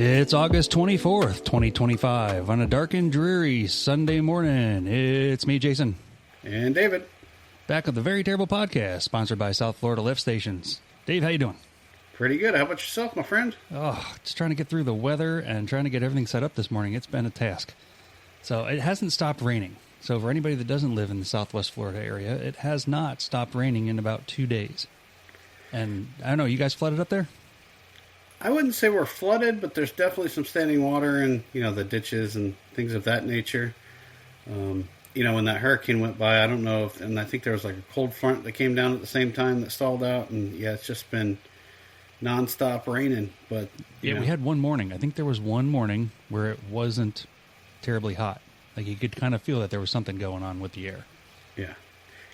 It's August 24th, 2025, on a dark and dreary Sunday morning. It's me, Jason. And David. Back with the Very Terrible Podcast, sponsored by South Florida Lift Stations. Dave, how you doing? Pretty good. How about yourself, my friend? Oh, just trying to get through the weather and trying to get everything set up this morning. It's been a task. So it hasn't stopped raining. So for anybody that doesn't live in the Southwest Florida area, it has not stopped raining in about 2 days. And I don't know, you guys flooded up there? I wouldn't say we're flooded, but there's definitely some standing water in, the ditches and things of that nature. When that hurricane went by, I don't know if, and I think there was like a cold front that came down at the same time that stalled out, and yeah, it's just been nonstop raining. But we had one morning. I think there was one morning where it wasn't terribly hot. Like you could kind of feel that there was something going on with the air. Yeah.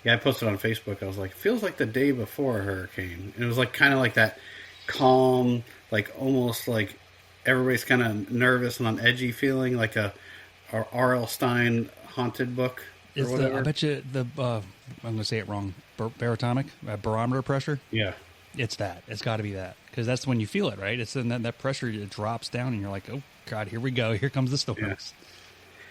Yeah, I posted on Facebook. I was like, it feels like the day before a hurricane. And it was like kind of like that calm, like almost like everybody's kind of nervous and on edgy feeling, like a R.L. Stein haunted book or whatever. I bet you I'm going to say it wrong, barometer pressure? Yeah. It's that. It's got to be that. Because that's when you feel it, right? It's then that pressure, it drops down and you're like, oh, God, here we go. Here comes the storms.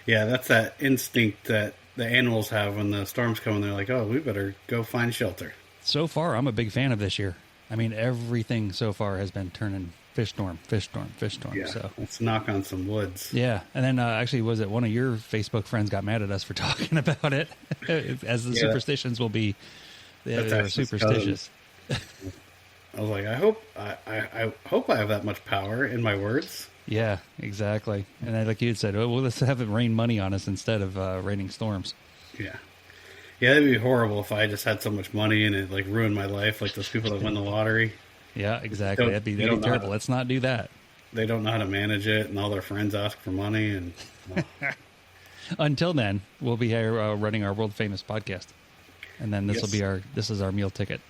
Yeah, that's that instinct that the animals have when the storms come and they're like, oh, we better go find shelter. So far, I'm a big fan of this year. I mean, everything so far has been turning fish storm. Yeah, so let's knock on some woods. Yeah, and then actually, was it one of your Facebook friends got mad at us for talking about it? As the superstitions will be, they're superstitious. I was like, I hope I have that much power in my words. Yeah, exactly. And like you had said, well, let's have it rain money on us instead of raining storms. Yeah. Yeah, that'd be horrible if I just had so much money and it like ruined my life, like those people that win the lottery. Yeah, exactly. That'd be terrible. Let's not do that. They don't know how to manage it, and all their friends ask for money. And until then, we'll be here running our world famous podcast, and then this is our meal ticket.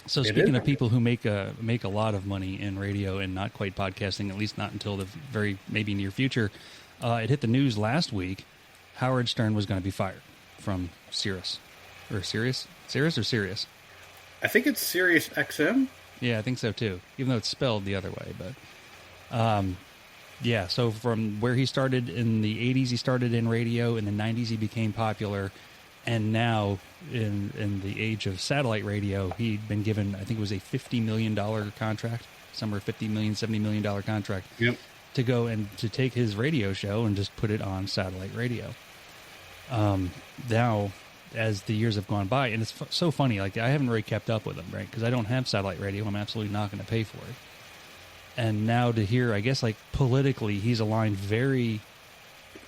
So speaking of people who make a lot of money in radio and not quite podcasting, at least not until the very maybe near future, it hit the news last week. Howard Stern was going to be fired from Sirius. Sirius? I think it's Sirius XM. Yeah, I think so too, even though it's spelled the other way. But so from where he started in the 80s, he started in radio. In the 90s, he became popular. And now, in the age of satellite radio, he'd been given, I think it was a $50 million contract, somewhere $50 million, $70 million contract, to go and to take his radio show and just put it on satellite radio. Now, as the years have gone by, and it's so funny, like I haven't really kept up with him, right? Because I don't have satellite radio. I'm absolutely not going to pay for it. And now to hear, I guess, like politically, he's aligned very,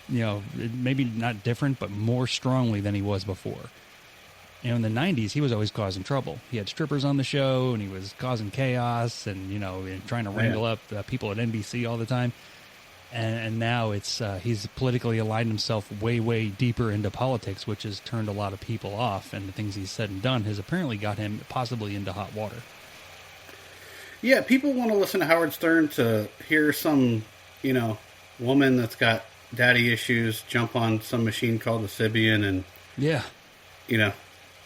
maybe not different, but more strongly than he was before. In the 90s, he was always causing trouble. He had strippers on the show, and he was causing chaos and, and trying to wrangle up people at NBC all the time. And now he's politically aligned himself way, way deeper into politics, which has turned a lot of people off. And the things he's said and done has apparently got him possibly into hot water. Yeah, people want to listen to Howard Stern to hear some, woman that's got daddy issues jump on some machine called a Sibian, and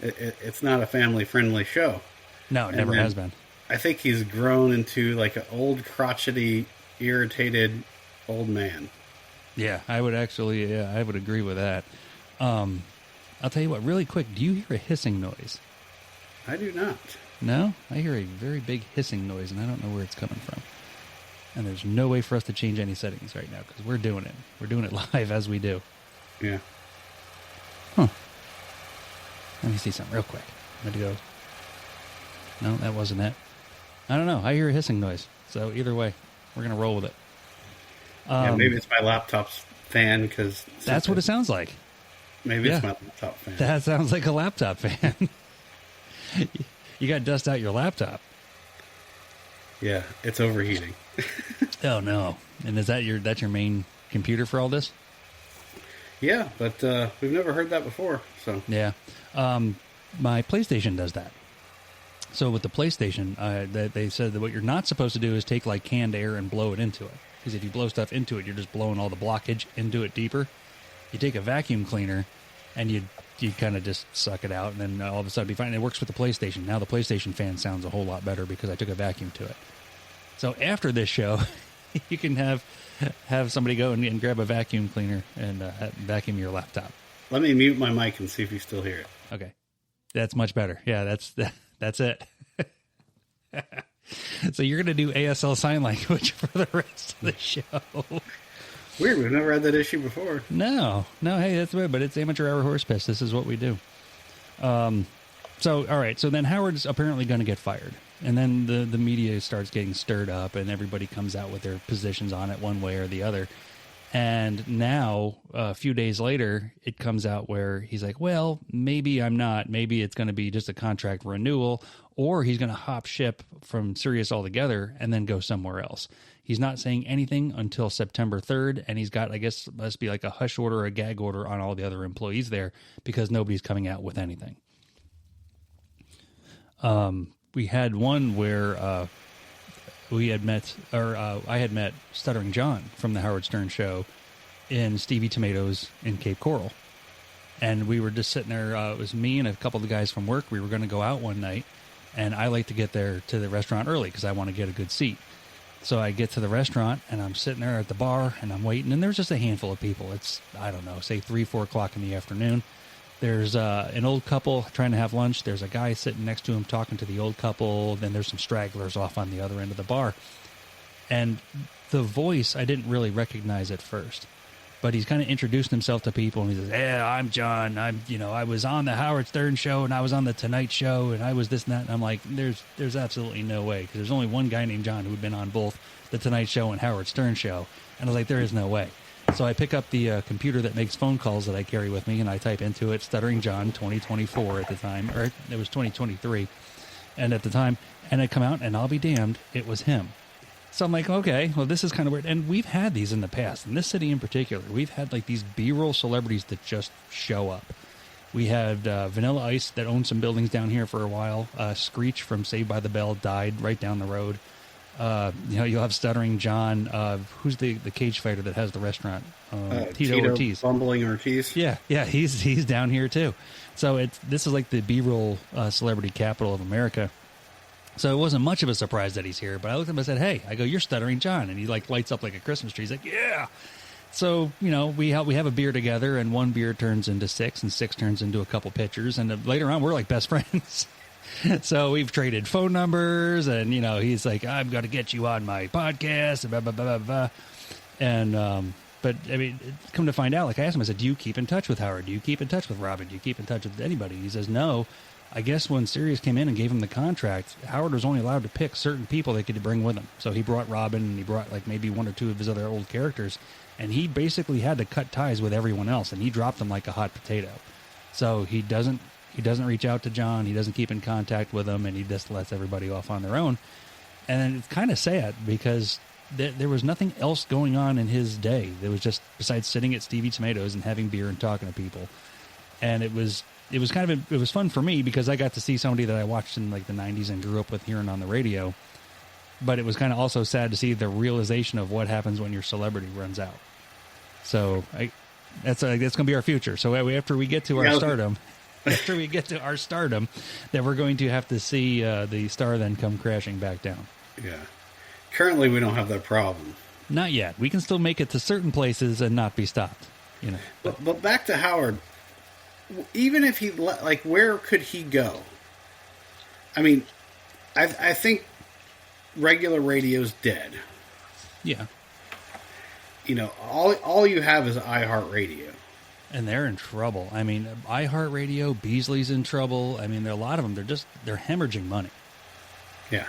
it's not a family-friendly show. No, it never has been. I think he's grown into like an old, crotchety, irritated old man. Yeah, I would agree with that. I'll tell you what, really quick, do you hear a hissing noise? I do not. No? I hear a very big hissing noise, and I don't know where it's coming from. And there's no way for us to change any settings right now, because we're doing it. We're doing it live as we do. Yeah. Huh. Let me see something real quick. Let me go. No, that wasn't it. I don't know. I hear a hissing noise. So either way, we're going to roll with it. Maybe it's my laptop's fan, because... That's what it sounds like. Maybe it's my laptop fan. That sounds like a laptop fan. You got to dust out your laptop. Yeah, it's overheating. Oh, no. And is that your main computer for all this? Yeah, but we've never heard that before. So yeah. My PlayStation does that. So with the PlayStation, they said that what you're not supposed to do is take like canned air and blow it into it. Because if you blow stuff into it, you're just blowing all the blockage into it deeper. You take a vacuum cleaner and you kind of just suck it out, and then all of a sudden it'll be fine. And it works with the PlayStation. Now the PlayStation fan sounds a whole lot better because I took a vacuum to it. So after this show, you can have somebody go and grab a vacuum cleaner and vacuum your laptop. Let me mute my mic and see if you still hear it. Okay, that's much better. Yeah, that's it. So you're going to do ASL sign language for the rest of the show. Weird, we've never had that issue before. No, hey, that's weird, but it's amateur hour horse piss. This is what we do. So, all right, so then Howard's apparently going to get fired. And then the media starts getting stirred up, and everybody comes out with their positions on it one way or the other. And now, a few days later, it comes out where he's like, well, maybe I'm not. Maybe it's going to be just a contract renewal, or he's going to hop ship from Sirius altogether and then go somewhere else. He's not saying anything until September 3rd, and he's got, I guess, must be like a hush order or a gag order on all the other employees there because nobody's coming out with anything. We had one where I had met Stuttering John from the Howard Stern Show in Stevie Tomatoes in Cape Coral. And we were just sitting there. It was me and a couple of the guys from work. We were going to go out one night, and I like to get there to the restaurant early because I want to get a good seat. So I get to the restaurant, and I'm sitting there at the bar, and I'm waiting, and there's just a handful of people. It's, I don't know, say 3, 4 o'clock in the afternoon. There's an old couple trying to have lunch. There's a guy sitting next to him talking to the old couple. Then there's some stragglers off on the other end of the bar. And the voice, I didn't really recognize at first. But he's kind of introducing himself to people, and he says, yeah, I'm John. I was on the Howard Stern Show, and I was on the Tonight Show, and I was this and that. And I'm like, there's absolutely no way, because there's only one guy named John who had been on both the Tonight Show and Howard Stern Show. And I was like, there is no way. So I pick up the computer that makes phone calls that I carry with me, and I type into it, Stuttering John 2024 at the time, or it was 2023, and at the time, and I come out, and I'll be damned, it was him. So I'm like, okay, well, this is kind of weird. And we've had these in the past. In this city in particular, we've had like these B-roll celebrities that just show up. We had Vanilla Ice that owned some buildings down here for a while. Screech from Saved by the Bell died right down the road. You'll have Stuttering John. Who's the cage fighter that has the restaurant? Tito Ortiz. Bumbling Ortiz. Yeah, he's down here too. So this is like the B-roll celebrity capital of America. So it wasn't much of a surprise that he's here, but I looked at him and said, hey, I go, you're Stuttering John. And he like lights up like a Christmas tree. He's like, yeah. So, we have a beer together, and one beer turns into 6, and 6 turns into a couple pitchers. And later on, we're like best friends. So we've traded phone numbers, and, he's like, I'm going to get you on my podcast, and blah, blah, blah, blah, blah. And, but, I mean, come to find out, like I asked him, I said, do you keep in touch with Howard? Do you keep in touch with Robin? Do you keep in touch with anybody? He says, no. I guess when Sirius came in and gave him the contract, Howard was only allowed to pick certain people they could bring with him. So he brought Robin, and he brought like maybe 1 or 2 of his other old characters, and he basically had to cut ties with everyone else, and he dropped them like a hot potato. So he doesn't reach out to John, he doesn't keep in contact with him, and he just lets everybody off on their own. And it's kind of sad because there was nothing else going on in his day. There was just, besides sitting at Stevie Tomatoes and having beer and talking to people. And it was fun for me because I got to see somebody that I watched in like the 90s and grew up with hearing on the radio. But it was kind of also sad to see the realization of what happens when your celebrity runs out. So that's going to be our future. So after we get to our stardom, that we're going to have to see the star then come crashing back down. Yeah. Currently, we don't have that problem. Not yet. We can still make it to certain places and not be stopped. But back to Howard. Even if he where could he go? I mean, I think regular radio's dead. Yeah. All you have is iHeartRadio. And they're in trouble. I mean, iHeartRadio, Beasley's in trouble. I mean, there are a lot of them. They're hemorrhaging money. Yeah.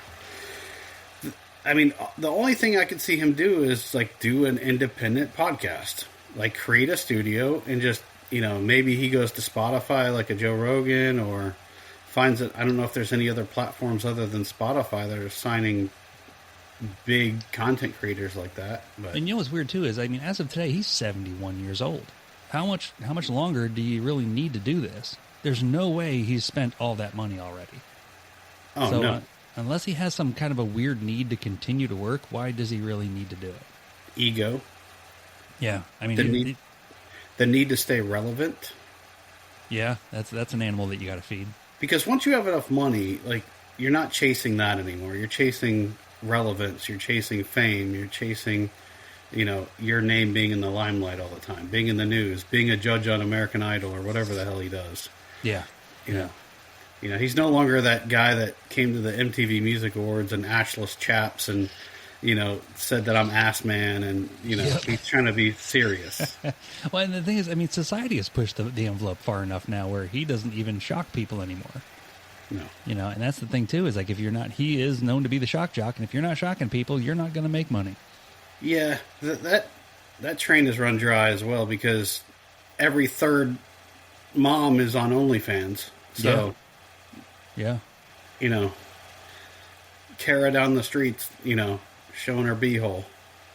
I mean, the only thing I could see him do is do an independent podcast, create a studio and just, maybe he goes to Spotify like a Joe Rogan, or finds it. I don't know if there's any other platforms other than Spotify that are signing big content creators like that. But and what's weird too is, I mean, as of today, he's 71 years old. How much longer do you really need to do this? There's no way he's spent all that money already. Oh, so, no. Unless he has some kind of a weird need to continue to work, why does he really need to do it? Ego. Yeah, I mean, the need to stay relevant. Yeah, that's an animal that you got to feed. Because once you have enough money, you're not chasing that anymore. You're chasing relevance. You're chasing fame. You're chasing, your name being in the limelight all the time, being in the news, being a judge on American Idol or whatever the hell he does. Yeah. He's no longer that guy that came to the MTV Music Awards and ashless chaps and, said that I'm ass man and, he's trying to be serious. Well, and the thing is, I mean, society has pushed the envelope far enough now where he doesn't even shock people anymore. No. And that's the thing too, is like, if you're not, he is known to be the shock jock. And if you're not shocking people, you're not going to make money. Yeah. That train is run dry as well because every third mom is on OnlyFans. So, yeah. Kara down the streets, showing her beehole.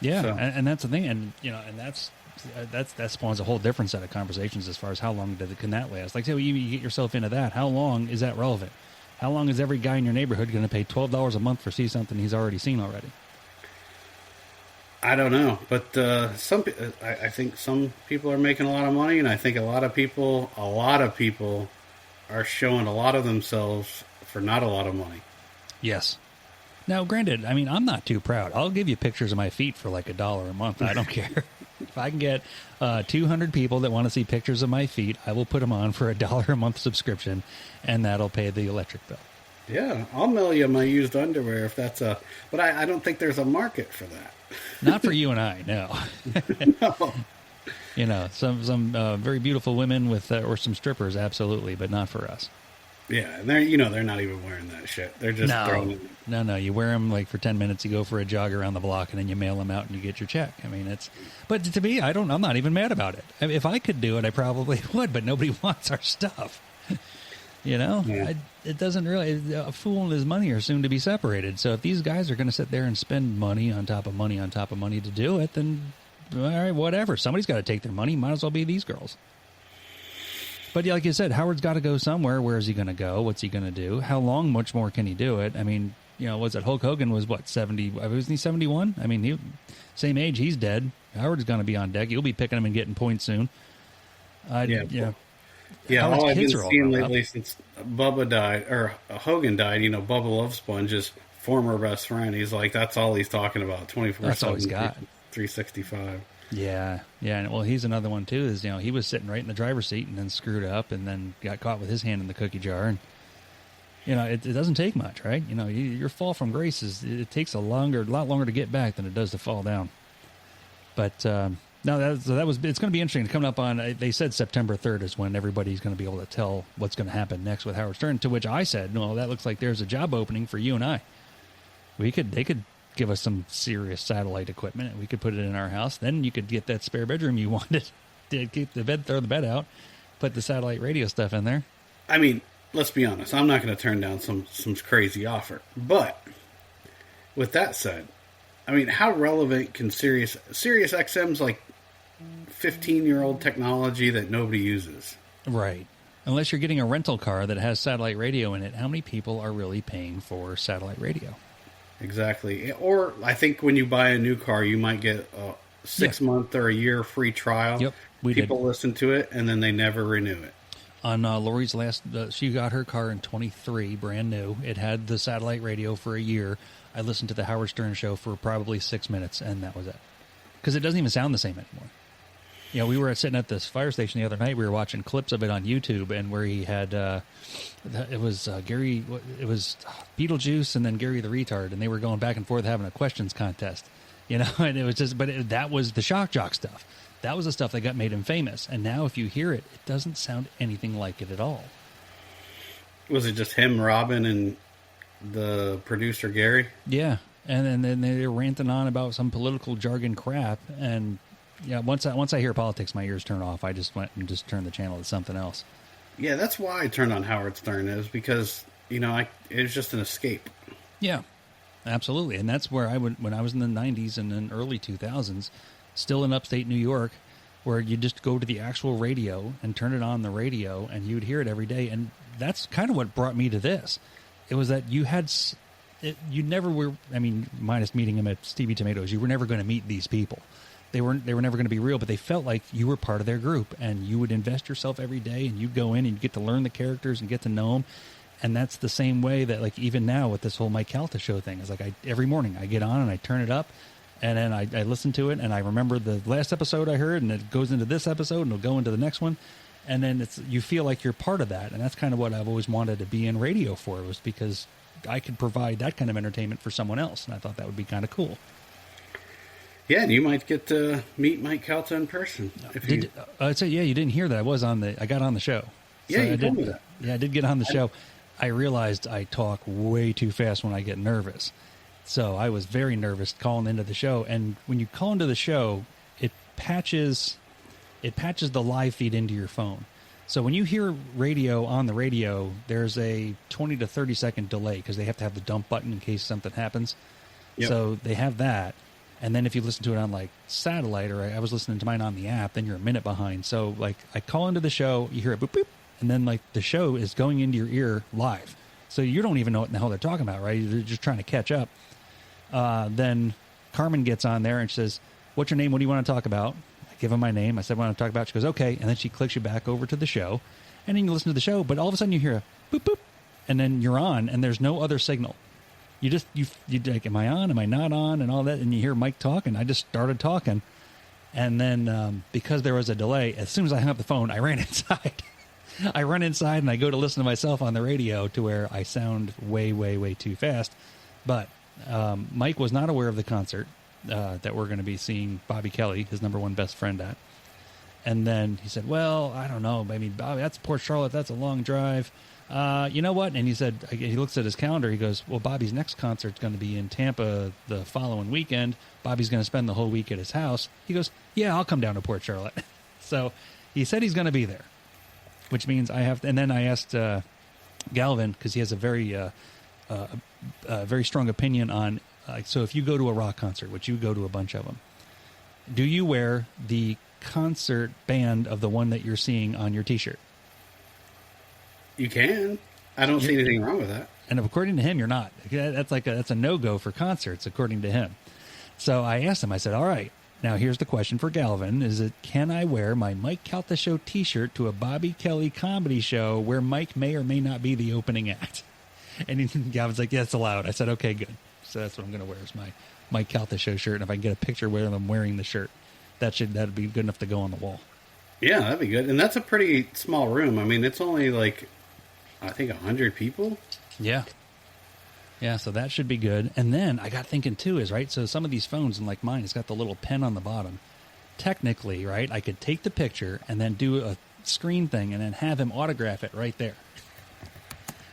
Yeah. So. And that's the thing. And, and that spawns a whole different set of conversations as far as how long can that last. Like, say, you get yourself into that. How long is that relevant? How long is every guy in your neighborhood going to pay $12 a month for see something he's already seen already? I don't know, but I think some people are making a lot of money, and I think a lot of people are showing a lot of themselves for not a lot of money. Yes. Now, granted, I mean, I'm not too proud. I'll give you pictures of my feet for like $1 a month. I don't care. If I can get 200 people that want to see pictures of my feet, I will put them on for $1 a month subscription, and that'll pay the electric bill. Yeah, I'll mail you my used underwear if that's but I don't think there's a market for that. Not for you and I, no. No. Some very beautiful women with or some strippers, absolutely, but not for us. Yeah, and they're not even wearing that shit. They're just throwing it. No. You wear them like for 10 minutes. You go for a jog around the block, and then you mail them out, and you get your check. I mean, But to me, I'm not even mad about it. I mean, if I could do it, I probably would. But nobody wants our stuff. Yeah. It doesn't really. A fool and his money are soon to be separated. So if these guys are going to sit there and spend money on top of money on top of money to do it, then all right, whatever. Somebody's got to take their money. Might as well be these girls. But like you said, Howard's got to go somewhere. Where is he going to go? What's he going to do? How long? Much more can he do it? I mean, was it Hulk Hogan was what, 70? Wasn't he 71? I mean, same age. He's dead. Howard's going to be on deck. You'll be picking him and getting points soon. Yeah. Howard's all I've been kids are all seeing grown up. lately since Bubba died, or Hogan died, Bubba Love Sponge's former best friend. He's like, that's all he's talking about, 24/7. That's all he's got. 365. Yeah. And well, he's another one too. Is he was sitting right in the driver's seat and then screwed up and then got caught with his hand in the cookie jar. And it doesn't take much, right? Your fall from grace it takes a lot longer to get back than it does to fall down. But no, it's going to be interesting. Coming up on, they said September 3rd is when everybody's going to be able to tell what's going to happen next with Howard Stern. To which I said, no, that looks like there's a job opening for you and I. They could give us some serious satellite equipment, and we could put it in our house. Then you could get that spare bedroom you wanted. Keep the bed, throw the bed out, put the satellite radio stuff in there. I mean, let's be honest. I'm not going to turn down some crazy offer. But with that said, I mean, how relevant can Sirius XM's like 15-year-old technology that nobody uses? Right. Unless you're getting a rental car that has satellite radio in it, how many people are really paying for satellite radio? Exactly. Or I think when you buy a new car, you might get a 6-month or a year free trial. Yep, People listen to it, and then they never renew it. On Lori's she got her car in 23, brand new. It had the satellite radio for a year. I listened to the Howard Stern show for probably 6 minutes, and that was it. Because it doesn't even sound the same anymore. We were sitting at this fire station the other night. We were watching clips of it on YouTube, and where he had it was Gary, it was Beetlejuice, and then Gary the Retard, and they were going back and forth having a questions contest. And it was just, that was the shock jock stuff. That was the stuff that got made him famous. And now, if you hear it, it doesn't sound anything like it at all. Was it just him, Robin, and the producer Gary? Yeah, and then they were ranting on about some political jargon crap, and once I hear politics, my ears turn off. I just went and just turned the channel to something else. Yeah, that's why I turned on Howard Stern, is because it was just an escape. Yeah, absolutely, and that's where I would when I was in the '90s and then early 2000s, still in upstate New York, where you just go to the actual radio and turn it on the radio, and you'd hear it every day, and that's kind of what brought me to this. It was that you never were. I mean, minus meeting him at Stevie Tomatoes, you were never going to meet these people. They were never going to be real, but they felt like you were part of their group, and you would invest yourself every day, and you'd go in and you'd get to learn the characters and get to know them. And that's the same way that, like, even now with this whole Mike Calta show thing, is like every morning I get on and I turn it up, and then I listen to it, and I remember the last episode I heard, and it goes into this episode, and it'll go into the next one, and then you feel like you're part of that, and that's kind of what I've always wanted to be in radio for, was because I could provide that kind of entertainment for someone else, and I thought that would be kind of cool. Yeah, and you might get to meet Mike Calta in person. I'd say, yeah, you didn't hear that. I got on the show. Yeah, you told me that. Yeah, I did get on the show. I realized I talk way too fast when I get nervous. So I was very nervous calling into the show. And when you call into the show, it patches the live feed into your phone. So when you hear radio on the radio, there's a 20 to 30 second delay because they have to have the dump button in case something happens. Yep. So they have that. And then if you listen to it on like satellite, or I was listening to mine on the app, then you're a minute behind. So like I call into the show, you hear it boop, boop, and then like the show is going into your ear live. So you don't even know what the hell they're talking about, right? You're just trying to catch up. Then Carmen gets on there and she says, "What's your name? What do you want to talk about?" I give her my name. I said, "What I want to talk about?" She goes, "Okay." And then she clicks you back over to the show. And then you listen to the show, but all of a sudden you hear a boop, boop, and then you're on, and there's no other signal. You like, am I on? Am I not on? And all that. And you hear Mike talking. I just started talking. And then because there was a delay, as soon as I hung up the phone, I ran inside. I run inside and I go to listen to myself on the radio, to where I sound way, way, way too fast. But Mike was not aware of the concert that we're going to be seeing Bobby Kelly, his number one best friend, at. And then he said, "Well, I don't know. I mean, Bobby, that's Port Charlotte. That's a long drive. You know what?" And he said, he looks at his calendar. He goes, "Well, Bobby's next concert's going to be in Tampa the following weekend. Bobby's going to spend the whole week at his house." He goes, "Yeah, I'll come down to Port Charlotte." So he said he's going to be there, which means I have to. And then I asked Galvin, because he has a very strong opinion on, so if you go to a rock concert, which you go to a bunch of them, do you wear the concert band of the one that you're seeing on your T-shirt? You can. I don't see anything wrong with that. And according to him, you're not. That's a no-go for concerts, according to him. So I asked him, I said, "All right, now here's the question for Galvin. Can I wear my Mike Calta Show T-shirt to a Bobby Kelly comedy show where Mike may or may not be the opening act?" And Galvin's like, "Yeah, it's allowed." I said, "Okay, good." So that's what I'm going to wear, is my Mike Calta Show shirt. And if I can get a picture where I'm wearing the shirt, that'd be good enough to go on the wall. Yeah, that'd be good. And that's a pretty small room. I mean, it's only like, I think 100 people. Yeah. Yeah, so that should be good. And then I got thinking too, is right, so some of these phones, and like mine, it's got the little pen on the bottom. Technically, right, I could take the picture and then do a screen thing and then have him autograph it right there.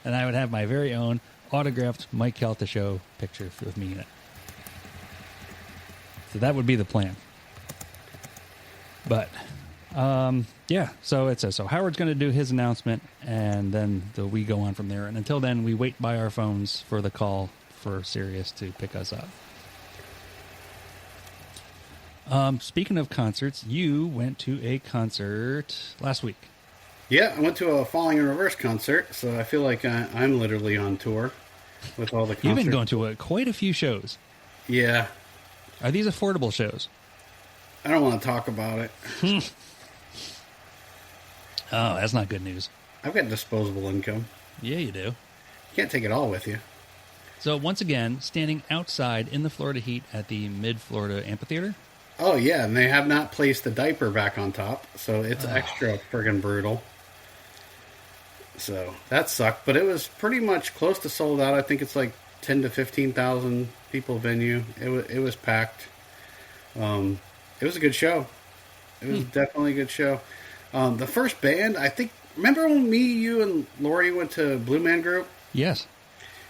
And I would have my very own autographed Mike Calta Show picture with me in it. So that would be the plan. But yeah, so Howard's going to do his announcement, and then we go on from there. And until then, we wait by our phones for the call for Sirius to pick us up. Speaking of concerts, you went to a concert last week. Yeah, I went to a Falling in Reverse concert, so I feel like I'm literally on tour with all the concerts. You've been going to quite a few shows. Yeah. Are these affordable shows? I don't want to talk about it. Oh, that's not good news. I've got disposable income. Yeah, you do. You can't take it all with you. So once again, standing outside in the Florida heat at the Mid-Florida Amphitheater. Oh, yeah, and they have not placed the diaper back on top, so it's extra friggin' brutal. So that sucked, but it was pretty much close to sold out. I think it's like 10 to 15,000 people venue. It was packed. It was a good show. It was definitely a good show. The first band, I think, remember when me, you, and Lori went to Blue Man Group? Yes.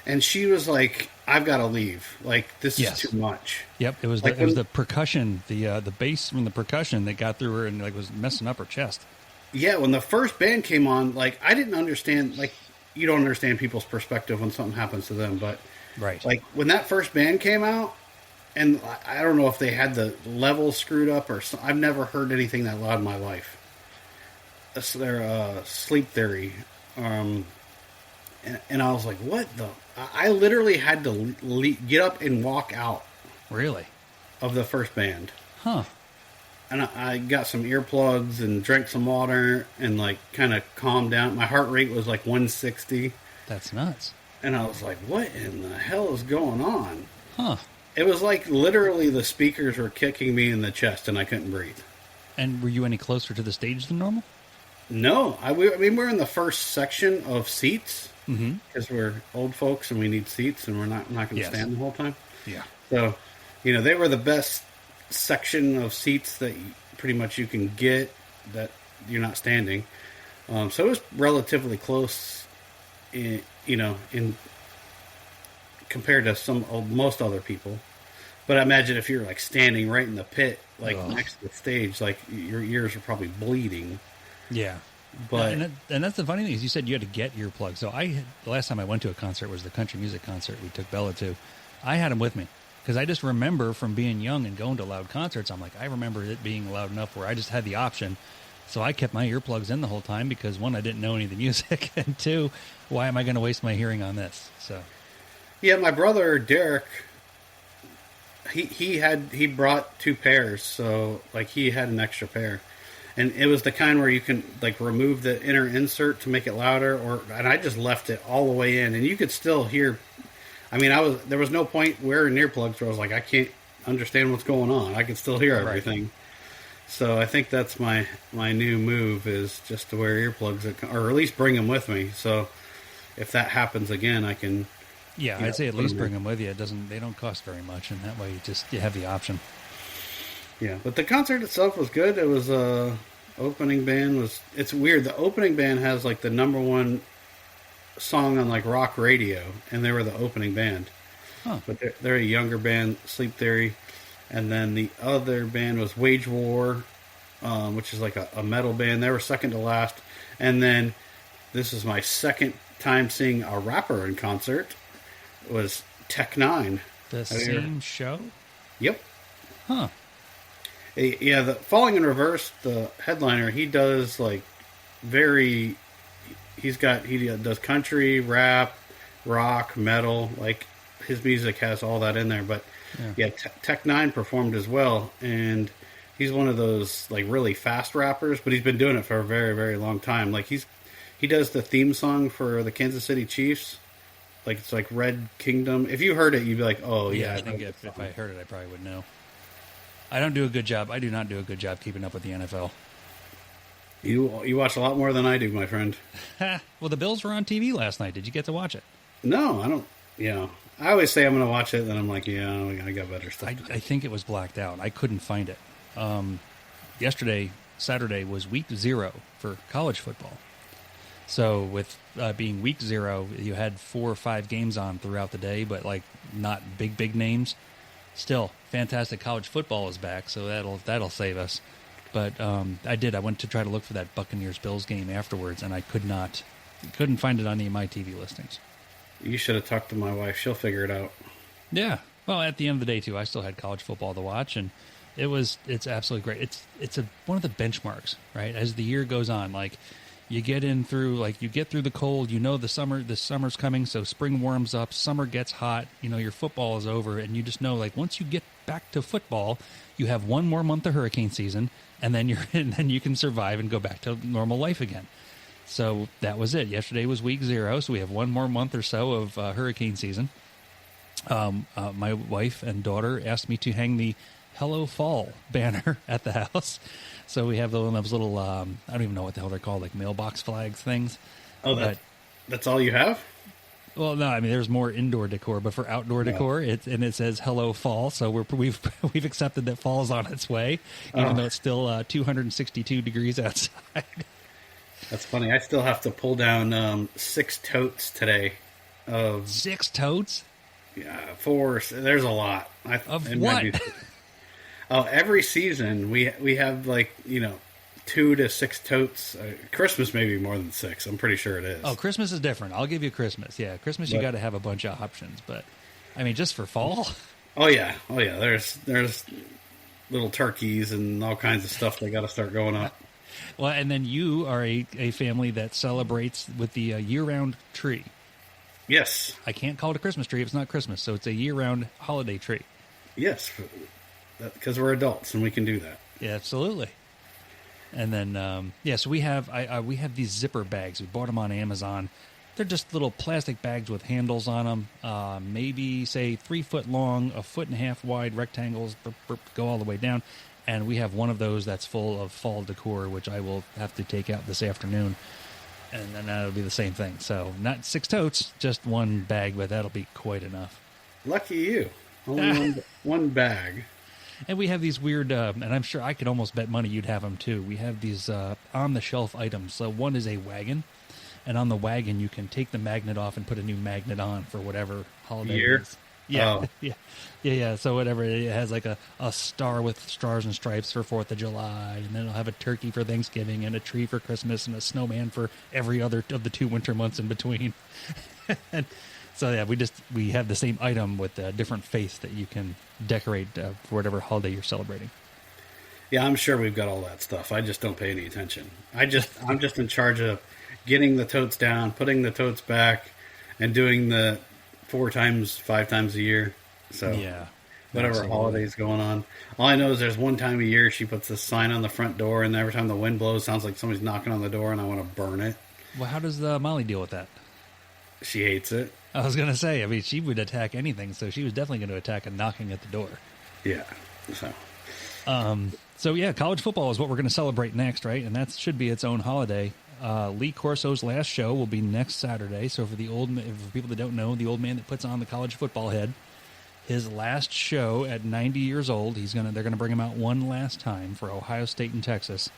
And she was like, "I've got to leave. Like, this is too much." Yep, it was the percussion, the bass from the percussion that got through her and like was messing up her chest. Yeah, when the first band came on, like, I didn't understand, like, you don't understand people's perspective when something happens to them, but right, like when that first band came out, and I don't know if they had the levels screwed up or I've never heard anything that loud in my life. That's their Sleep Theory. And I was like, what the? I literally had to get up and walk out. Really? Of the first band. Huh. And I got some earplugs and drank some water and, like, kind of calmed down. My heart rate was like 160. That's nuts. And I was like, what in the hell is going on? Huh. It was like literally the speakers were kicking me in the chest and I couldn't breathe. And were you any closer to the stage than normal? No. I mean, we're in the first section of seats because we're old folks and we need seats and we're not going to stand the whole time. Yeah. So, they were the best section of seats that pretty much you can get that you're not standing. So it was relatively close, in compared to most other people. But I imagine if you're like standing right in the pit, like next to the stage, like your ears are probably bleeding. Yeah. But and that's the funny thing is you said you had to get earplugs. So the last time I went to a concert was the country music concert we took Bella to. I had them with me because I just remember from being young and going to loud concerts. I'm like, I remember it being loud enough where I just had the option. So I kept my earplugs in the whole time because, one, I didn't know any of the music, and two, why am I going to waste my hearing on this? So, yeah, my brother Derek, he brought 2 pairs, so like he had an extra pair, and it was the kind where you can like remove the inner insert to make it louder, and I just left it all the way in, and you could still hear. I mean, there was no point wearing earplugs where I was like, I can't understand what's going on. I can still hear everything. Right. So I think that's my new move is just to wear earplugs, or at least bring them with me. So if that happens again, I can. Yeah, I'd say at least bring them with you. They don't cost very much, and that way you have the option. Yeah, but the concert itself was good. It was opening band was. It's weird. The opening band has like the #1 song on like rock radio, and they were the opening band. Huh. But they're a younger band, Sleep Theory. And then the other band was Wage War, which is like a metal band. They were second to last. And then this is my second time seeing a rapper in concert. It was Tech Nine. The same show? Yep. Huh. Yeah, the Falling in Reverse, the headliner, he does like he does country, rap, rock, metal. Like his music has all that in there, but yeah, Tech Nine performed as well, and he's one of those like really fast rappers, but he's been doing it for a very, very long time. Like he does the theme song for the Kansas City Chiefs, like it's like Red Kingdom. If you heard it, you'd be like, oh yeah. I think if I heard it, I probably would know. I don't do a good job. I do not do a good job keeping up with the NFL. You watch a lot more than I do, my friend. Well, the Bills were on TV last night. Did you get to watch it? No, I don't. I always say I'm going to watch it, then I'm like, I got better stuff. I think it was blacked out. I couldn't find it. Saturday, was week 0 for college football. So with being week 0, you had 4 or 5 games on throughout the day, but like not big names. Still, fantastic college football is back, so that'll save us. But I went to try to look for that Buccaneers-Bills game afterwards, and I couldn't find it on any of my TV listings. You should have talked to my wife. She'll figure it out. Yeah. Well, at the end of the day, too, I still had college football to watch, and it's absolutely great. It's one of the benchmarks, right? As the year goes on, like you get through the cold, the summer's coming, so spring warms up, summer gets hot, your football is over, and you just know, like, once you get back to football, you have one more month of hurricane season, and then you can survive and go back to normal life again. So that was it. Yesterday was week 0, so we have one more month or so of hurricane season. My wife and daughter asked me to hang the Hello Fall banner at the house. So we have those little, I don't even know what the hell they're called, like mailbox flags things. Oh, that's all you have? Well, no, I mean, there's more indoor decor, but for outdoor decor, it says Hello Fall. So we've accepted that fall's on its way, even though it's still 262 degrees outside. That's funny. I still have to pull down 6 totes today. 6 totes? Yeah, 4. There's a lot. Of what? Every season we have 2 to 6 totes. Christmas maybe more than 6. I'm pretty sure it is. Oh, Christmas is different. I'll give you Christmas. Yeah, Christmas you got to have a bunch of options. But I mean, just for fall. Oh yeah. There's little turkeys and all kinds of stuff they got to start going up. Well, and then you are a family that celebrates with the year-round tree. Yes. I can't call it a Christmas tree if it's not Christmas, so it's a year-round holiday tree. Yes, because we're adults and we can do that. Yeah, absolutely. And then, so we have these zipper bags. We bought them on Amazon, They're just little plastic bags with handles on them, maybe, say, 3 foot long, a foot and a half wide rectangles, go all the way down. And we have one of those that's full of fall decor, which I will have to take out this afternoon. And then that'll be the same thing. So not 6 totes, just one bag, but that'll be quite enough. Lucky you. Only one bag. And we have these weird, and I'm sure I could almost bet money you'd have them too. We have these on-the-shelf items. So one is a wagon. And on the wagon, you can take the magnet off and put a new magnet on for whatever holiday it is. Yeah, oh. yeah. So whatever, it has like a star with stars and stripes for 4th of July, and then it'll have a turkey for Thanksgiving, and a tree for Christmas, and a snowman for every other of the 2 winter months in between. And so yeah, we have the same item with different faiths that you can decorate for whatever holiday you're celebrating. Yeah, I'm sure we've got all that stuff. I just don't pay any attention. I'm just in charge of getting the totes down, putting the totes back, and doing the 4 times, 5 times a year. So yeah, whatever holiday's going on. All I know is there's one time a year she puts this sign on the front door, and every time the wind blows, it sounds like somebody's knocking on the door, and I want to burn it. Well, how does Molly deal with that? She hates it. I was going to say, I mean, she would attack anything, so she was definitely going to attack a knocking at the door. Yeah. So yeah, college football is what we're going to celebrate next, right? And that should be its own holiday. Lee Corso's last show will be next Saturday. So for people that don't know, the old man that puts on the college football head, his last show at 90 years old, they're gonna bring him out one last time for Ohio State and Texas.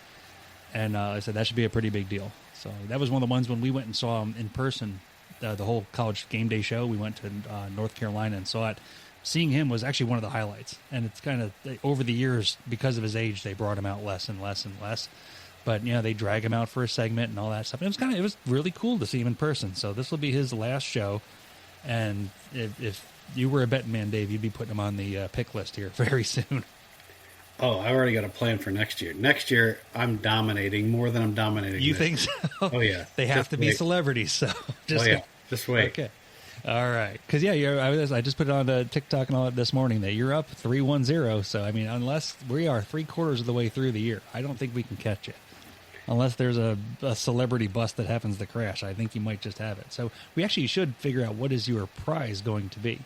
And I said that should be a pretty big deal. So that was one of the ones when we went and saw him in person, the whole college game day show. We went to North Carolina and saw it. Seeing him was actually one of the highlights. And it's kind of over the years, because of his age, they brought him out less and less and less. But, they drag him out for a segment and all that stuff. And it was really cool to see him in person. So this will be his last show. And if you were a betting man, Dave, you'd be putting him on the pick list here very soon. Oh, I already got a plan for next year. Next year, I'm dominating more than I'm dominating. You think so? Oh, yeah. They have to be celebrities, so just wait. Okay. All right. Because, I just put it on TikTok and all that this morning that you're up 3-1-0. So, I mean, unless we are 3/4 of the way through the year, I don't think we can catch it. Unless there's a celebrity bust that happens to crash, I think you might just have it. So we actually should figure out what is your prize going to be.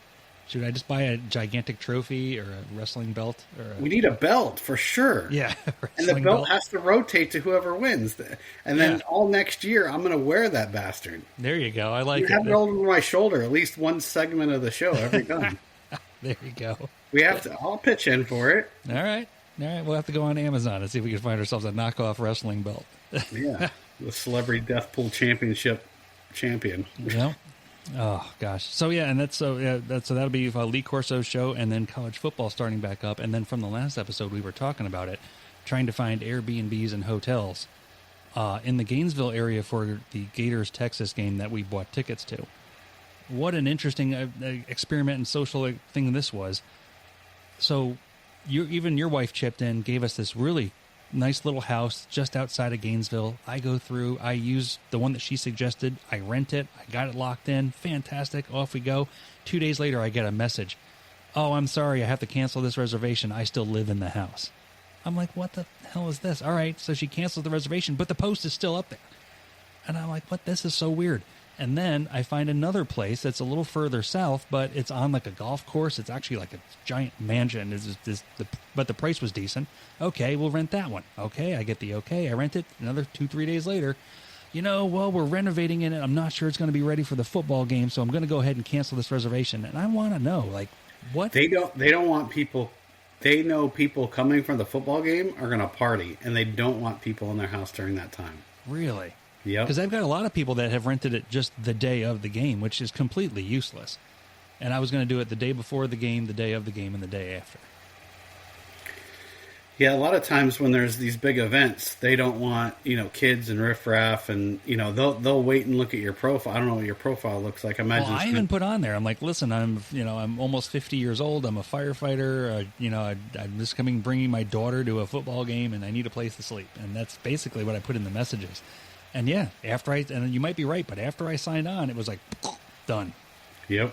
Should I just buy a gigantic trophy or a wrestling belt? We need a belt for sure. Yeah. And the belt has to rotate to whoever wins. And then all next year, I'm going to wear that bastard. There you go. I like it. You have it over my shoulder at least one segment of the show every time. There you go. I'll pitch in for it. All right. We'll have to go on Amazon and see if we can find ourselves a knockoff wrestling belt. Yeah. The Celebrity Death Pool Championship champion. Yeah. Oh gosh. So yeah, and that'll be Lee Corso's show, and then college football starting back up, and then from the last episode we were talking about it, trying to find Airbnbs and hotels in the Gainesville area for the Gators Texas game that we bought tickets to. What an interesting experiment and social thing this was. So, even your wife chipped in, gave us this really nice little house just outside of Gainesville. I go through, I use the one that she suggested, I rent it, I got it locked in, fantastic, off we go. 2 days later, I get a message. Oh, I'm sorry, I have to cancel this reservation. I still live in the house. I'm like, what the hell is this? All right, so she cancels the reservation, but the post is still up there. And I'm like, what? This is so weird. And then I find another place that's a little further south, but it's on like a golf course. It's actually like a giant mansion. But the price was decent. Okay, we'll rent that one. Okay, I get the okay. I rent it. Another 2-3 days later, we're renovating it, and I'm not sure it's going to be ready for the football game, so I'm going to go ahead and cancel this reservation. And I want to know, like, what? They don't want people. They know people coming from the football game are going to party, and they don't want people in their house during that time. Really? Yeah, because I've got a lot of people that have rented it just the day of the game, which is completely useless. And I was going to do it the day before the game, the day of the game, and the day after. Yeah, a lot of times when there's these big events, they don't want kids and riffraff, and they'll wait and look at your profile. I don't know what your profile looks like. I even put on there. I'm like, listen, I'm almost 50 years old. I'm a firefighter. I'm just bringing my daughter to a football game, and I need a place to sleep. And that's basically what I put in the messages. And yeah, and you might be right, but after I signed on, it was like, done. Yep.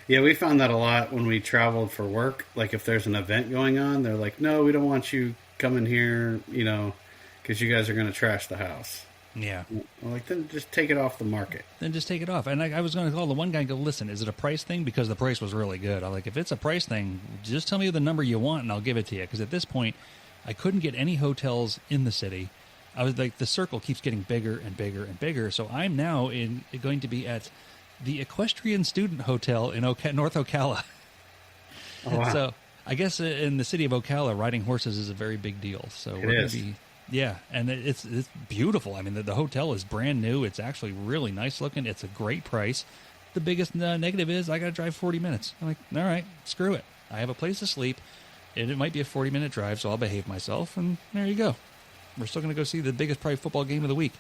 Yeah, we found that a lot when we traveled for work. Like if there's an event going on, they're like, no, we don't want you coming here, because you guys are going to trash the house. Yeah. I'm like, then just take it off the market. Then just take it off. And I was going to call the one guy and go, listen, is it a price thing? Because the price was really good. I'm like, if it's a price thing, just tell me the number you want and I'll give it to you. Because at this point, I couldn't get any hotels in the city. I was like, the circle keeps getting bigger and bigger and bigger. So I'm now going to be at the Equestrian Student Hotel in North Ocala. Oh, wow. So I guess in the city of Ocala, riding horses is a very big deal. So we're going to be, yeah, and it's beautiful. I mean, the hotel is brand new. It's actually really nice looking. It's a great price. The biggest negative is I got to drive 40 minutes. I'm like, all right, screw it. I have a place to sleep, and it might be a 40-minute drive, so I'll behave myself, and there you go. We're still going to go see the biggest probably football game of the week.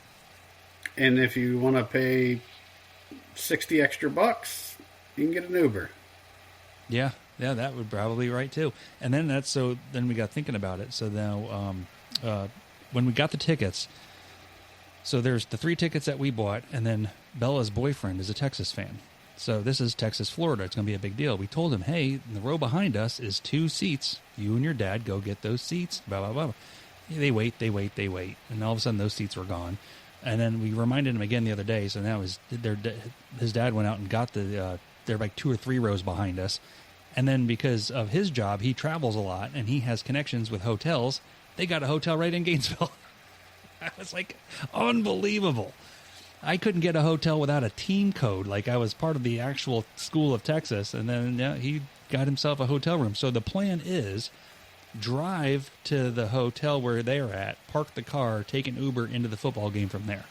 And if you want to pay 60 extra bucks, you can get an Uber. Yeah, that would probably be right too. And then then we got thinking about it. So now, when we got the tickets, so there's the 3 tickets that we bought, and then Bella's boyfriend is a Texas fan. So this is Texas, Florida. It's going to be a big deal. We told him, hey, the row behind us is 2 seats. You and your dad go get those seats. Blah, blah, blah. They wait. And all of a sudden those seats were gone. And then we reminded him again the other day. So now his dad went out and got they're like 2 or 3 rows behind us. And then because of his job, he travels a lot and he has connections with hotels. They got a hotel right in Gainesville. I was like, unbelievable. I couldn't get a hotel without a team code. Like I was part of the actual school of Texas. And then he got himself a hotel room. So the plan is drive to the hotel where they're at, park the car, take an Uber into the football game from there.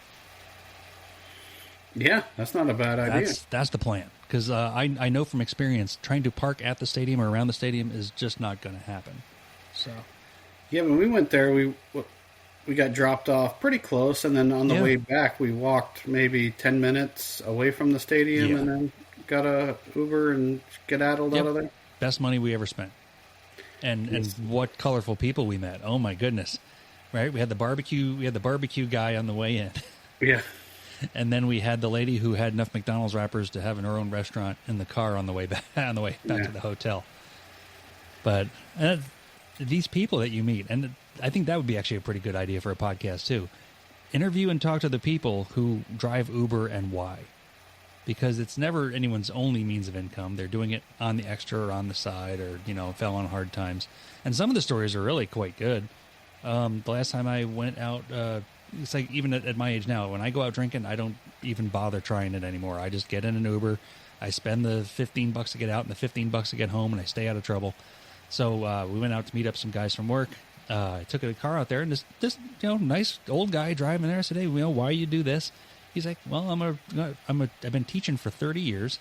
Yeah, that's not a bad idea. That's the plan. Because I know from experience, trying to park at the stadium or around the stadium is just not going to happen. So, yeah, when we went there, we got dropped off pretty close, and then on the way back, we walked maybe 10 minutes away from the stadium, and then got a Uber and skedaddled out of there. Best money we ever spent. And what colorful people we met. Oh my goodness. Right? We had the barbecue guy on the way in. Yeah. And then we had the lady who had enough McDonald's wrappers to have in her own restaurant in the car on the way back to the hotel. But these people that you meet, and I think that would be actually a pretty good idea for a podcast too. Interview and talk to the people who drive Uber and why. Because it's never anyone's only means of income. They're doing it on the extra or on the side, or, fell on hard times. And some of the stories are really quite good. The last time I went out, it's like even at my age now, when I go out drinking, I don't even bother trying it anymore. I just get in an Uber. I spend the $15 to get out and the $15 to get home, and I stay out of trouble. So we went out to meet up some guys from work. I took a car out there, and this nice old guy driving there. I said, hey, why you do this? He's like, well, I've been teaching for 30 years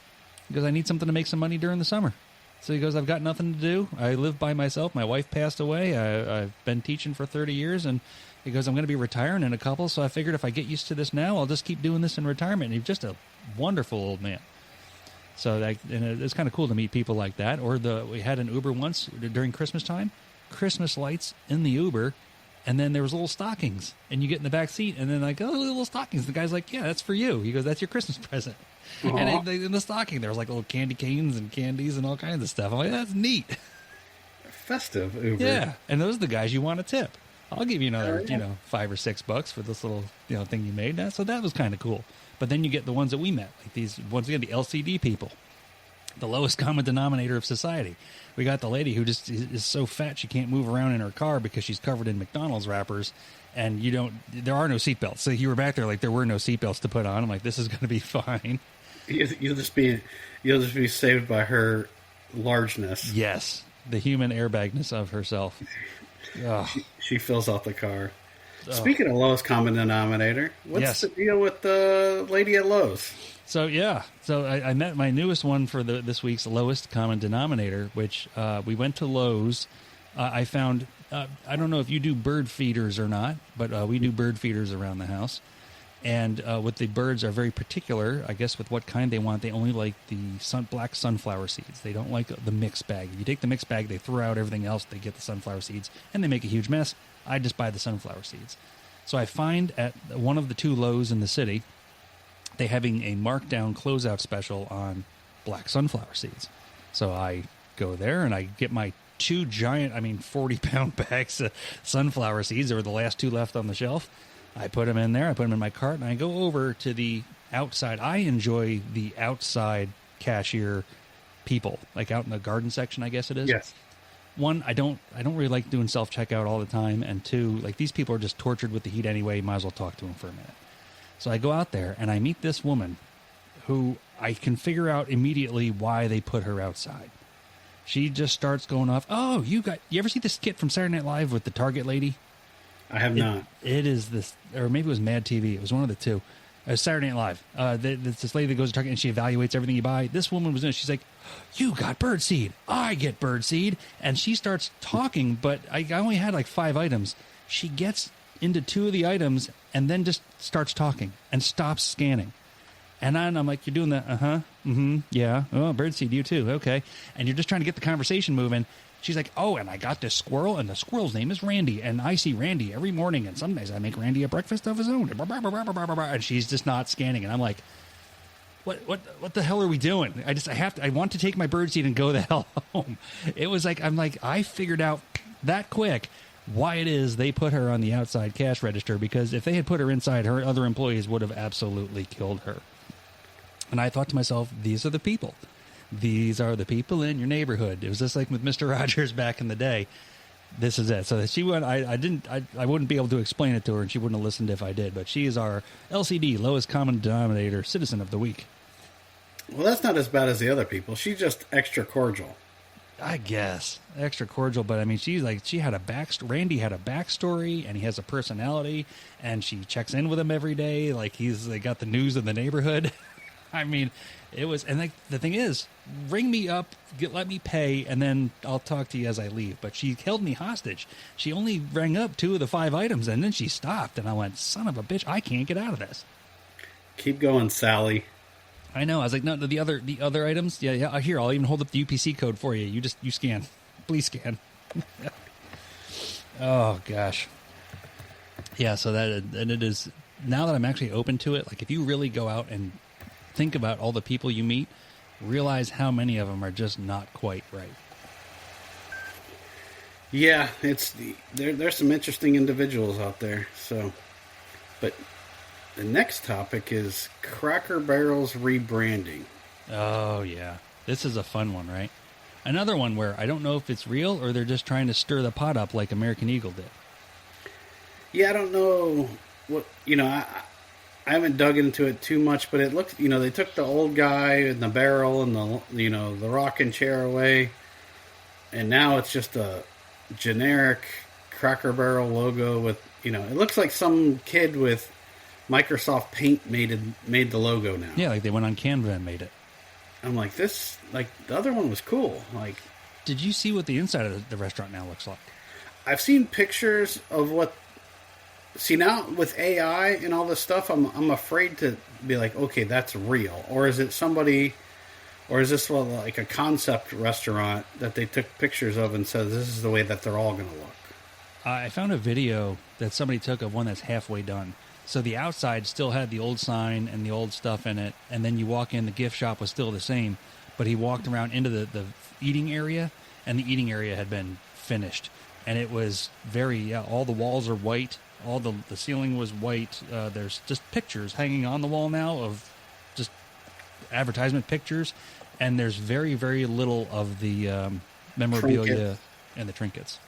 because I need something to make some money during the summer. So he goes, I've got nothing to do. I live by myself. My wife passed away. I've been teaching for 30 years. And he goes, I'm going to be retiring in a couple. So I figured if I get used to this now, I'll just keep doing this in retirement. And he's just a wonderful old man. So it's kind of cool to meet people like that. Or we had an Uber once during Christmas time, Christmas lights in the Uber. And then there was little stockings, and you get in the back seat, and then like, oh, little stockings. The guy's like, yeah, that's for you. He goes, that's your Christmas present. Aww. And in the stocking, there was like little candy canes and candies and all kinds of stuff. I'm like, that's neat. Festive Uber. Yeah, and those are the guys you want to tip. I'll give you another, $5 or $6 for this little, thing you made. So that was kind of cool. But then you get the ones that we met, like these, once again, the LCD people, the lowest common denominator of society. We got the lady who just is so fat she can't move around in her car because she's covered in McDonald's wrappers, and there are no seatbelts. So you were back there like there were no seatbelts to put on. I'm like, this is going to be fine. You'll just be saved by her largeness. Yes, the human airbagness of herself. She fills out the car. Speaking of lowest common denominator, what's the deal with the lady at Lowe's? So I met my newest one for this week's lowest common denominator, which we went to Lowe's. I found, I don't know if you do bird feeders or not, but we do bird feeders around the house. And what the birds are very particular, I guess, with what kind they want. They only like the black sunflower seeds. They don't like the mixed bag. If you take the mixed bag, they throw out everything else. They get the sunflower seeds, and they make a huge mess. I just buy the sunflower seeds. So I find at one of the 2 Lowe's in the city, they having a markdown closeout special on black sunflower seeds. So I go there and I get my 2 giant, 40-pound bags of sunflower seeds. There were the last 2 left on the shelf. I put them in there. I put them in my cart, and I go over to the outside. I enjoy the outside cashier people, like out in the garden section, I guess it is. Yes. One, I don't really like doing self-checkout all the time. And two, like these people are just tortured with the heat anyway. Might as well talk to them for a minute. So I go out there and I meet this woman who I can figure out immediately why they put her outside. She just starts going off. Oh, you ever see the skit from Saturday Night Live with the Target lady? I have not. It is this, or maybe it was Mad TV. It was one of the two. Saturday Night Live. This lady that goes to Target and she evaluates everything you buy. This woman was in it. She's like, you got birdseed. I get birdseed. And she starts talking, but I only had like 5 items. She gets into 2 of the items and then just starts talking and stops scanning. And I'm like, you're doing that? Uh-huh. Mm-hmm. Yeah. Oh, birdseed, you too. Okay. And you're just trying to get the conversation moving. She's like, oh, and I got this squirrel, and the squirrel's name is Randy, and I see Randy every morning, and some days I make Randy a breakfast of his own. And she's just not scanning, and I'm like, what the hell are we doing? I want to take my birdseed and go the hell home. It was like, I figured out that quick why it is they put her on the outside cash register, because if they had put her inside, her other employees would have absolutely killed her. And I thought to myself, these are the people. These are the people in your neighborhood. It was just like with Mr. Rogers back in the day. This is it. So she went. I wouldn't be able to explain it to her, and she wouldn't have listened if I did. But she is our LCD, lowest common denominator, citizen of the week. Well, that's not as bad as the other people. She's just extra cordial. I guess extra cordial, but I mean, she had a Randy had a backstory, and he has a personality, and she checks in with him every day, like they got the news of the neighborhood. I mean, it was, and like the thing is, ring me up, let me pay, and then I'll talk to you as I leave. But she held me hostage. She only rang up 2 of the 5 items, and then she stopped, and I went, son of a bitch, I can't get out of this. Keep going, Sally. I know. I was like, no, the other items, yeah. Here, I'll even hold up the UPC code for you. You scan, please scan. Oh gosh, yeah. So and it is now that I'm actually open to it. Like, if you really go out and think about all the people you meet, realize how many of them are just not quite right. Yeah, there's some interesting individuals out there. So, but the next topic is Cracker Barrel's rebranding. Oh yeah, this is a fun one, right? Another one where I don't know if it's real or they're just trying to stir the pot up like American Eagle did. Yeah, I don't know what I haven't dug into it too much, but it looks, they took the old guy and the barrel and the rocking chair away, and now it's just a generic Cracker Barrel logo with, it looks like some kid with Microsoft Paint made the logo now. Yeah, like they went on Canva and made it. I'm like, the other one was cool. Like, did you see what the inside of the restaurant now looks like? I've seen pictures of what. See, now with AI and all this stuff, I'm afraid to be like, okay, that's real, or is it somebody, or is this like a concept restaurant that they took pictures of and said this is the way that they're all going to look? I found a video that somebody took of one that's halfway done. So the outside still had the old sign and the old stuff in it, and then you walk in, the gift shop was still the same, but he walked around into the eating area, and the eating area had been finished, and it was all the walls are white. All the ceiling was white. There's just pictures hanging on the wall now of just advertisement pictures, and there's very, very little of the memorabilia and the trinkets.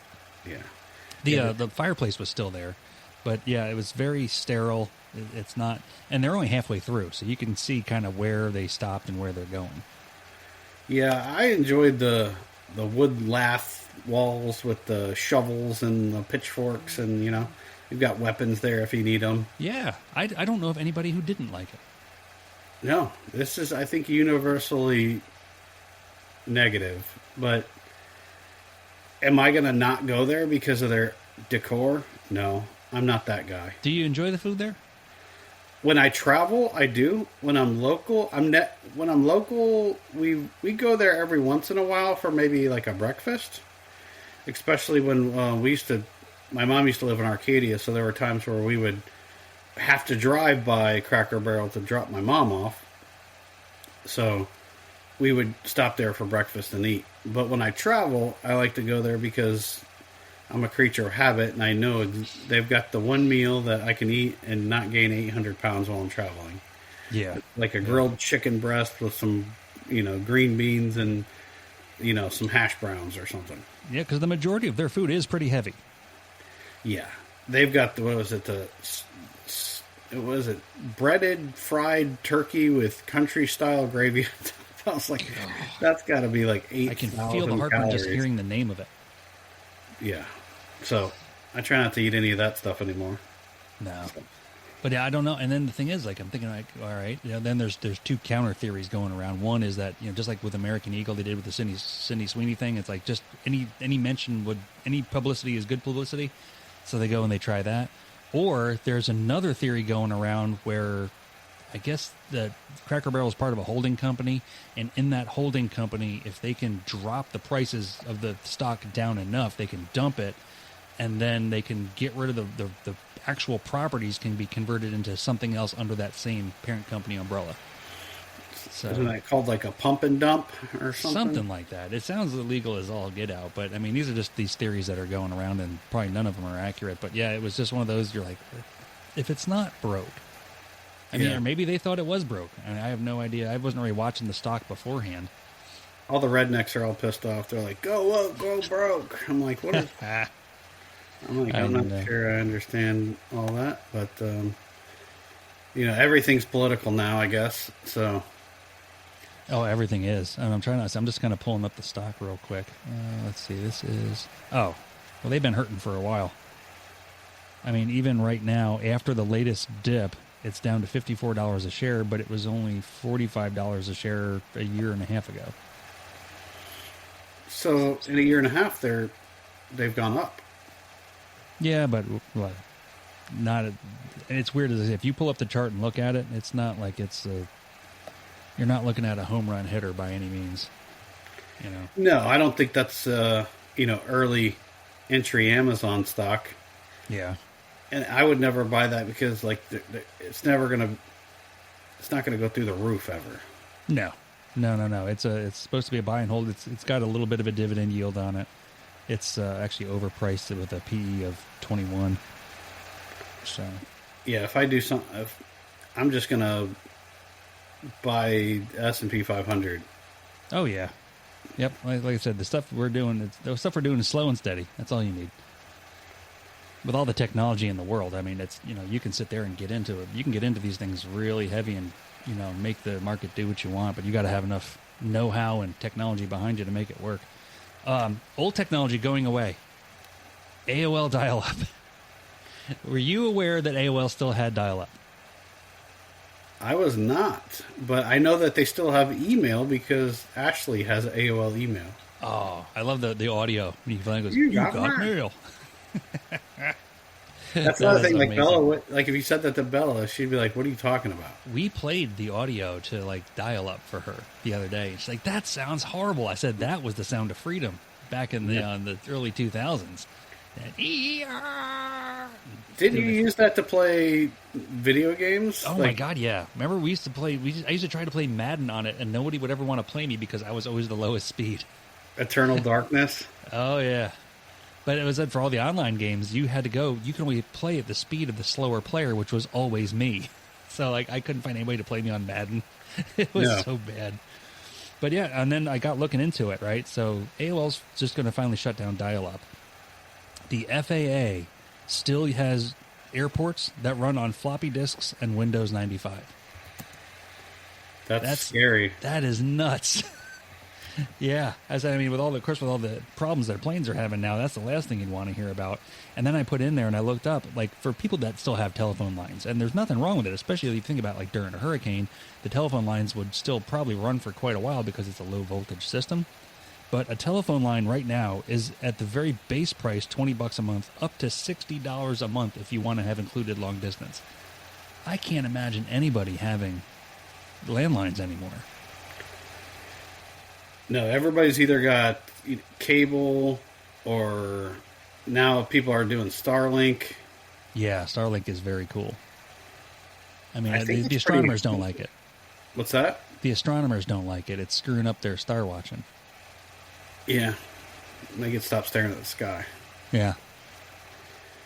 Yeah. The fireplace was still there, but yeah, it was very sterile. It's not, and they're only halfway through, so you can see kind of where they stopped and where they're going. Yeah, I enjoyed the wood lath walls with the shovels and the pitchforks, and you've got weapons there if you need them. Yeah, I don't know of anybody who didn't like it. No, this is, I think, universally negative. But am I going to not go there because of their decor? No, I'm not that guy. Do you enjoy the food there? When I travel, I do. When I'm local, we go there every once in a while for maybe like a breakfast. Especially when my mom used to live in Arcadia, so there were times where we would have to drive by Cracker Barrel to drop my mom off. So we would stop there for breakfast and eat. But when I travel, I like to go there because I'm a creature of habit, and I know they've got the one meal that I can eat and not gain 800 pounds while I'm traveling. Yeah. Like a grilled chicken breast with some, green beans and, some hash browns or something. Yeah, because the majority of their food is pretty heavy. Yeah. They've got, breaded fried turkey with country-style gravy. I was like, that's got to be like 8,000 I can feel the heartburn calories. just hearing the name of it. Yeah. So I try not to eat any of that stuff anymore. No. But yeah, I don't know. And then the thing is, like, I'm thinking, like, all right, then there's two counter theories going around. One is that, just like with American Eagle, they did with the Sydney Sweeney thing. It's like just any publicity is good publicity. So they go and they try that. Or there's another theory going around where I guess the Cracker Barrel is part of a holding company. And in that holding company, if they can drop the prices of the stock down enough, they can dump it. And then they can get rid of the actual properties can be converted into something else under that same parent company umbrella. So, isn't that called like a pump and dump or something? Something like that. It sounds illegal as all get out, but I mean, these are just these theories that are going around, and probably none of them are accurate. But yeah, it was just one of those. You're like, if it's not broke, I mean, or maybe they thought it was broke. I mean, I have no idea. I wasn't really watching the stock beforehand. All the rednecks are all pissed off. They're like, "Go woke, go broke." I'm like, "What is?" I'm not sure I understand all that, but everything's political now, I guess. So, everything is. And I'm just kind of pulling up the stock real quick. Let's see. This is. Well, they've been hurting for a while. I mean, even right now, after the latest dip, it's down to $54 a share, but it was only $45 a share a year and a half ago. So, in a year and a half, they've gone up. Yeah, but not. And it's weird as if you pull up the chart and look at it, it's not like you're not looking at a home run hitter by any means. No, I don't think that's early entry Amazon stock. Yeah, and I would never buy that because it's not gonna go through the roof ever. No. It's supposed to be a buy and hold. It's got a little bit of a dividend yield on it. It's actually overpriced with a PE of 21. So, yeah, if I do something, I'm just gonna buy S&P 500. Oh yeah, yep. Like I said, the stuff we're doing is slow and steady. That's all you need. With all the technology in the world, I mean, it's you can sit there and get into it. You can get into these things really heavy and make the market do what you want, but you got to have enough know-how and technology behind you to make it work. Old technology going away. AOL dial-up. Were you aware that AOL still had dial-up? I was not, but I know that they still have email because Ashley has AOL email. Oh, I love the audio. When he finally goes, you got mail. That's another thing. Like amazing. Bella, like if you said that to Bella, she'd be like, "What are you talking about?" We played the audio to dial up for her the other day. She's like, "That sounds horrible." I said, "That was the sound of freedom back in the early 2000s." Didn't you use that to play video games? Oh my god, yeah! Remember we used to play. I used to try to play Madden on it, and nobody would ever want to play me because I was always the lowest speed. Eternal Darkness. Oh yeah. But it was that for all the online games, you had to go. You can only play at the speed of the slower player, which was always me. So I couldn't find anybody to play me on Madden. It was so bad. But yeah, and then I got looking into it, right? So AOL's just going to finally shut down dial-up. The FAA still has airports that run on floppy disks and Windows 95. That's scary. That is nuts. Yeah, with all the problems that planes are having now, that's the last thing you'd want to hear about. And then I put in there and I looked up, like, for people that still have telephone lines, and there's nothing wrong with it, especially if you think about, like, during a hurricane, the telephone lines would still probably run for quite a while because it's a low voltage system. But a telephone line right now is at the very base price, $20 a month, up to $60 a month if you want to have included long distance. I can't imagine anybody having landlines anymore. No, everybody's either got cable or now people are doing Starlink. Yeah, Starlink is very cool. I mean, the astronomers don't like it. What's that? The astronomers don't like it. It's screwing up their star watching. Yeah. They can stop staring at the sky. Yeah.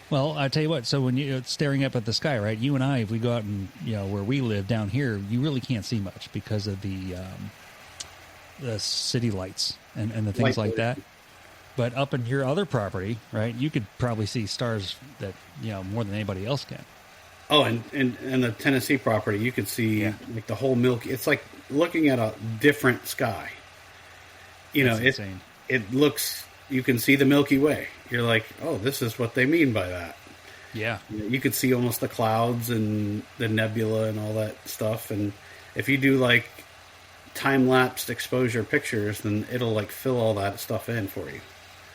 Well, I tell you what. So when you're staring up at the sky, right? You and I, if we go out and where we live down here, you really can't see much because of the city lights and the things like that. But up in your other property, right? You could probably see stars that more than anybody else can. Oh, and the Tennessee property, you could see like the whole Milky. It's like looking at a different sky. That's insane. It looks. You can see the Milky Way. You're like, oh, this is what they mean by that. Yeah. You could see almost the clouds and the nebula and all that stuff. And if you do like time-lapsed exposure pictures, then it'll like fill all that stuff in for you.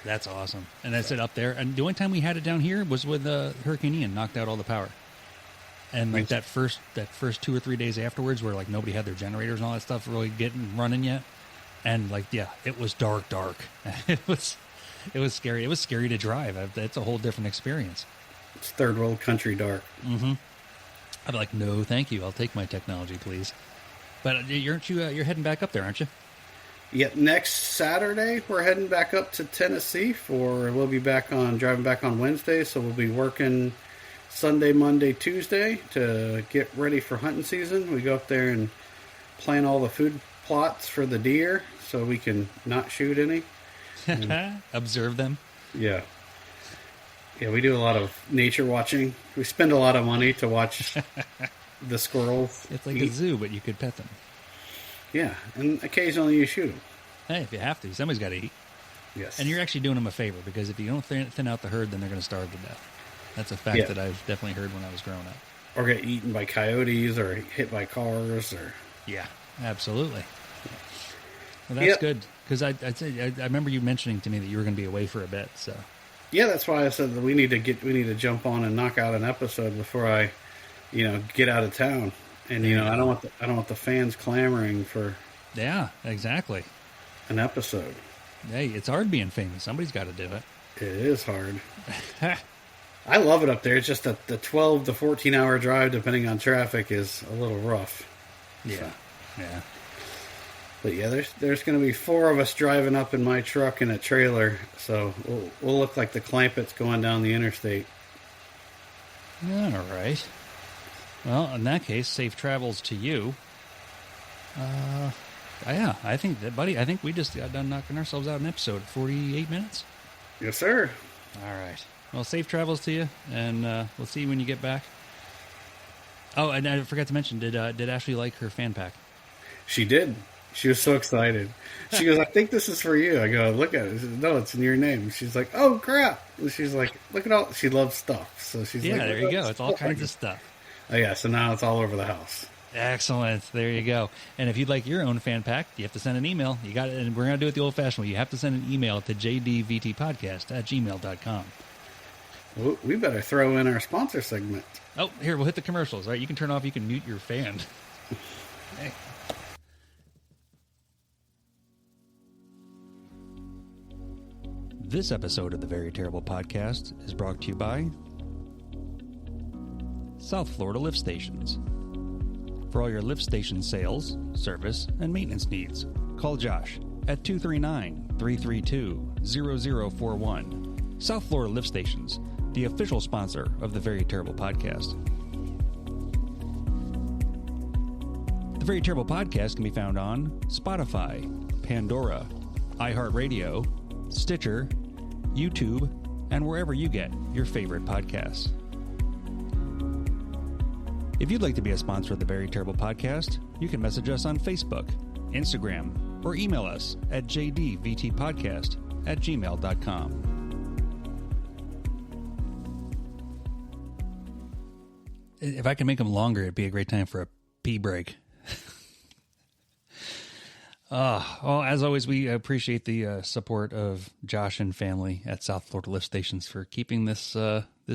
That's awesome. And that's it up there. And the only time we had it down here was with Hurricane Ian knocked out all the power. And like that first 2 or 3 days afterwards, where like nobody had their generators and all that stuff really getting running yet. And like, yeah, it was dark. It was scary. It was scary to drive. It's a whole different experience. It's third world country dark. Mm-hmm. I'd be like, no, thank you. I'll take my technology, please. But you're heading back up there, aren't you? Yeah, next Saturday we're heading back up to Tennessee we'll be driving back on Wednesday, so we'll be working Sunday, Monday, Tuesday to get ready for hunting season. We go up there and plan all the food plots for the deer so we can not shoot any. Observe them. Yeah. Yeah, we do a lot of nature watching. We spend a lot of money to watch the squirrels. It's like a zoo, but you could pet them. Yeah, and occasionally you shoot them. Hey, if you have to, somebody's got to eat. Yes. And you're actually doing them a favor, because if you don't thin out the herd, then they're going to starve to death. That's a fact that I've definitely heard when I was growing up. Or get eaten by coyotes or hit by cars. Yeah, absolutely. Well, that's good, because I remember you mentioning to me that you were going to be away for a bit. So yeah, that's why I said that we need to jump on and knock out an episode before I, get out of town. And I don't want the fans clamoring for. Yeah, exactly. An episode. Hey, it's hard being famous. Somebody's got to do it. It is hard. I love it up there. It's just that the 12 to 14 hour drive, depending on traffic, is a little rough. Yeah, so. Yeah. But yeah, there's going to be 4 of us driving up in my truck in a trailer, so we'll look like the Clampetts going down the interstate. All right. Well, in that case, safe travels to you. Yeah, I think that, buddy. I think we just got done knocking ourselves out an episode. 48 minutes. Yes, sir. All right. Well, safe travels to you, and we'll see you when you get back. Oh, and I forgot to mention, did Ashley like her fan pack? She did. She was so excited. She goes, I think this is for you. I go, look at it. Says, no, it's in your name. She's like, oh, crap. And she's like, look at all. She loves stuff. So she's like, there you go. It's all kinds of stuff. Oh, yeah. So now it's all over the house. Excellent. There you go. And if you'd like your own fan pack, you have to send an email. You got it. And we're going to do it the old-fashioned way. You have to send an email to jdvtpodcast@gmail.com. Well, we better throw in our sponsor segment. Oh, here, we'll hit the commercials. All right, you can turn off. You can mute your fan. Hey. This episode of the Very Terrible Podcast is brought to you by South Florida Lift Stations. For all your lift station sales, service, and maintenance needs, call Josh at 239-332-0041. South Florida Lift Stations, the official sponsor of the Very Terrible Podcast. The Very Terrible Podcast can be found on Spotify, Pandora, iHeartRadio, Stitcher, YouTube, and wherever you get your favorite podcasts. If you'd like to be a sponsor of the Very Terrible Podcast, you can message us on Facebook, Instagram, or email us at jdvtpodcast@gmail.com. If I can make them longer, it'd be a great time for a pee break. Well, as always, we appreciate the support of Josh and family at South Florida Lift Stations for keeping this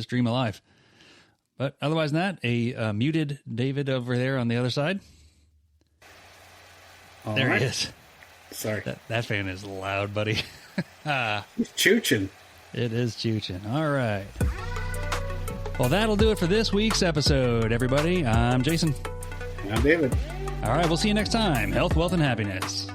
dream alive. But otherwise than that, a muted David over there on the other side. All there right. he is. Sorry. That fan is loud, buddy. He's chooching. It is chooching. All right. Well, that'll do it for this week's episode, everybody. I'm Jason. I'm David. All right, we'll see you next time. Health, wealth, and happiness.